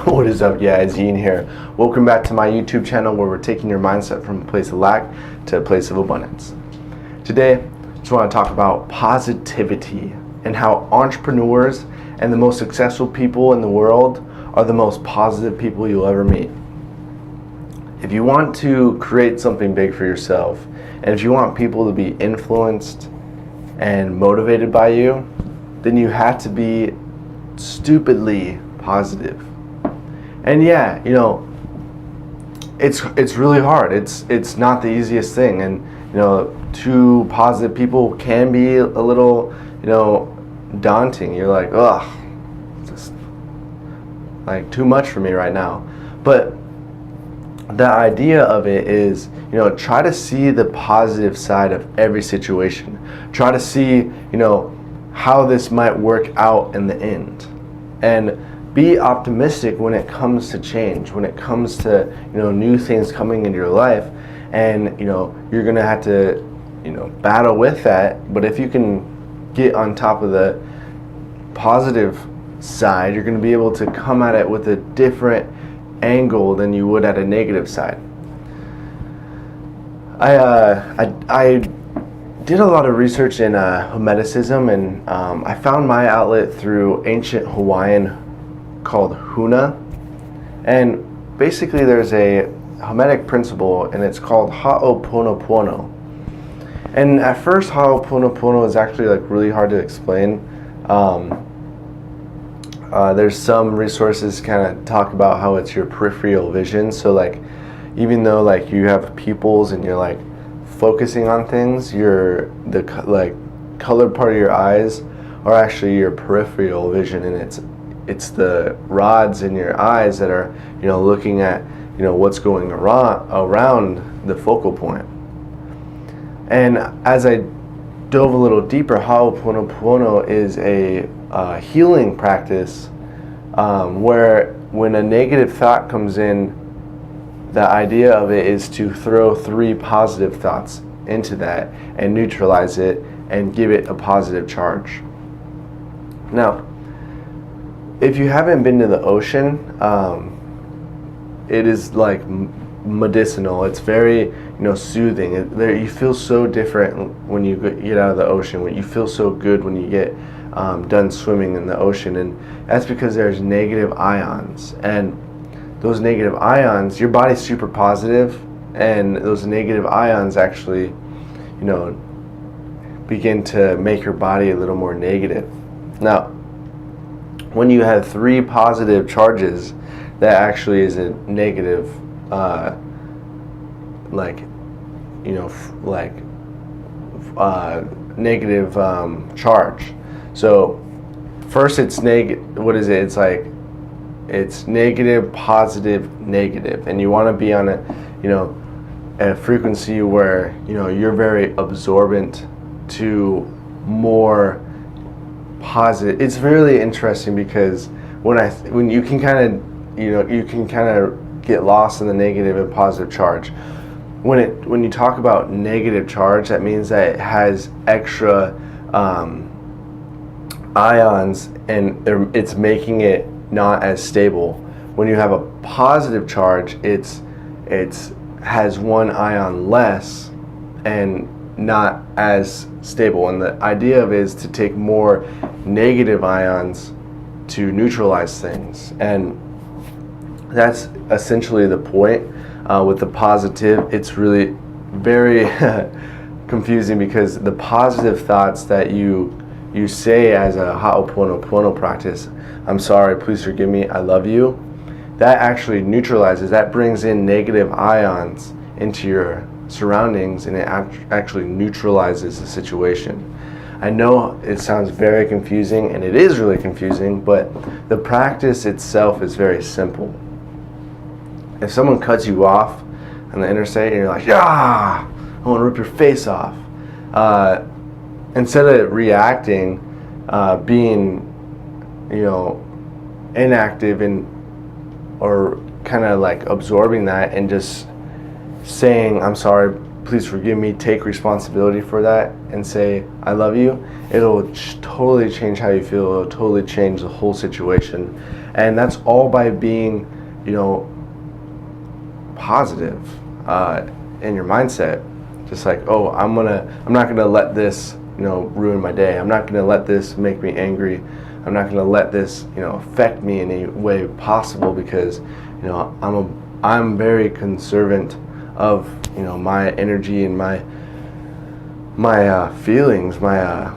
What is up, guys? Ian here. Welcome back to my YouTube channel where we're taking your mindset from a place of lack to a place of abundance. Today, I just want to talk about positivity and how entrepreneurs and the most successful people in the world are the most positive people you'll ever meet. If you want to create something big for yourself, and if you want people to be influenced and motivated by you, then you have to be stupidly positive. And yeah, it's really hard. It's not the easiest thing, and two positive people can be a little daunting. You're like, ugh, it's just like too much for me right now. But the idea of it is, try to see the positive side of every situation. Try to see, how this might work out in the end. And be optimistic when it comes to change, when it comes to, new things coming into your life. And, you're going to have to, battle with that. But if you can get on top of the positive side, you're going to be able to come at it with a different angle than you would at a negative side. I did a lot of research in Hermeticism, and I found my outlet through ancient Hawaiian called Huna. And basically there's a Hermetic principle, and it's called Ho'oponopono. And at first, Ho'oponopono is actually really hard to explain. There's some resources kind of talk about how it's your peripheral vision. So even though you have pupils and you're focusing on things, the colored part of your eyes are actually your peripheral vision, and it's the rods in your eyes that are looking at what's going around the focal point. And as I dove a little deeper, Ho'oponopono is a healing practice where when a negative thought comes in, the idea of it is to throw 3 positive thoughts into that and neutralize it and give it a positive charge. Now, if you haven't been to the ocean, it is medicinal. It's very soothing. You feel so different when you get out of the ocean. You feel so good when you get done swimming in the ocean, and that's because there's negative ions, and those negative ions, your body's super positive, and those negative ions actually begin to make your body a little more negative. Now, when you have 3 positive charges, that actually is a negative negative charge. So first it's what is it? It's negative, positive, negative, and you want to be on a frequency where you're very absorbent to more positive. It's really interesting because when you can kind of get lost in the negative and positive charge. When you talk about negative charge, that means that it has extra ions, and it's making it not as stable. When you have a positive charge, it has 1 ion less and not as stable. And the idea of it is to take more negative ions to neutralize things, and that's essentially the point. With the positive, it's really very confusing because the positive thoughts that you say as a Ho'oponopono practice, I'm sorry, please forgive me, I love you, that actually neutralizes, that brings in negative ions into your surroundings, and it actually neutralizes the situation. I know it sounds very confusing, and it is really confusing, but the practice itself is very simple. If someone cuts you off on the interstate and you're like, yeah, I want to rip your face off, instead of reacting, being, inactive or kind of absorbing that and just saying, I'm sorry, please forgive me, take responsibility for that, and say I love you, it'll totally change how you feel. It'll totally change the whole situation. And that's all by being, you know, positive in your mindset. Just like, oh, I'm not gonna let this, you know, ruin my day. I'm not gonna let this make me angry. I'm not gonna let this, you know, affect me in any way possible, because, you know, I'm very conservant of, you know, my energy and my feelings, my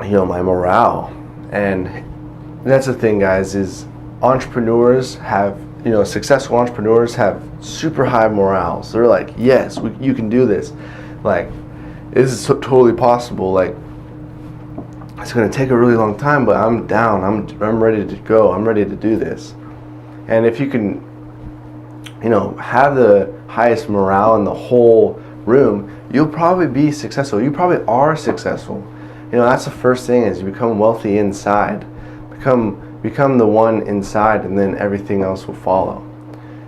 you know, my morale. And that's the thing, guys, is entrepreneurs have, you know, successful entrepreneurs have super high morals. They're like, yes, you can do this. Like, this is totally possible. Like, it's going to take a really long time, but I'm down. I'm ready to go. I'm ready to do this. And if you can, you know, have the highest morale in the whole room, you'll probably be successful. You probably are successful. You know, that's the first thing, is you become wealthy inside. Become the one inside, and then everything else will follow.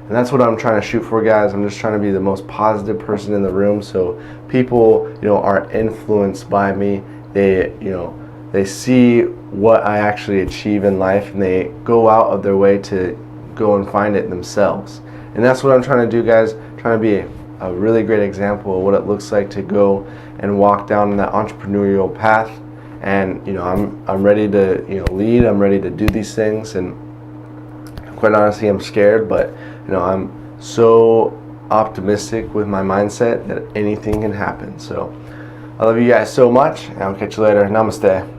And that's what I'm trying to shoot for, guys. I'm just trying to be the most positive person in the room, so people, you know, are influenced by me. They, you know, they see what I actually achieve in life, and they go out of their way to go and find it themselves. And that's what I'm trying to do, guys. I'm trying to be a really great example of what it looks like to go and walk down that entrepreneurial path. And, you know, I'm ready to, you know, lead. I'm ready to do these things, and quite honestly, I'm scared, but, you know, I'm so optimistic with my mindset that anything can happen. So I love you guys so much, and I'll catch you later. Namaste.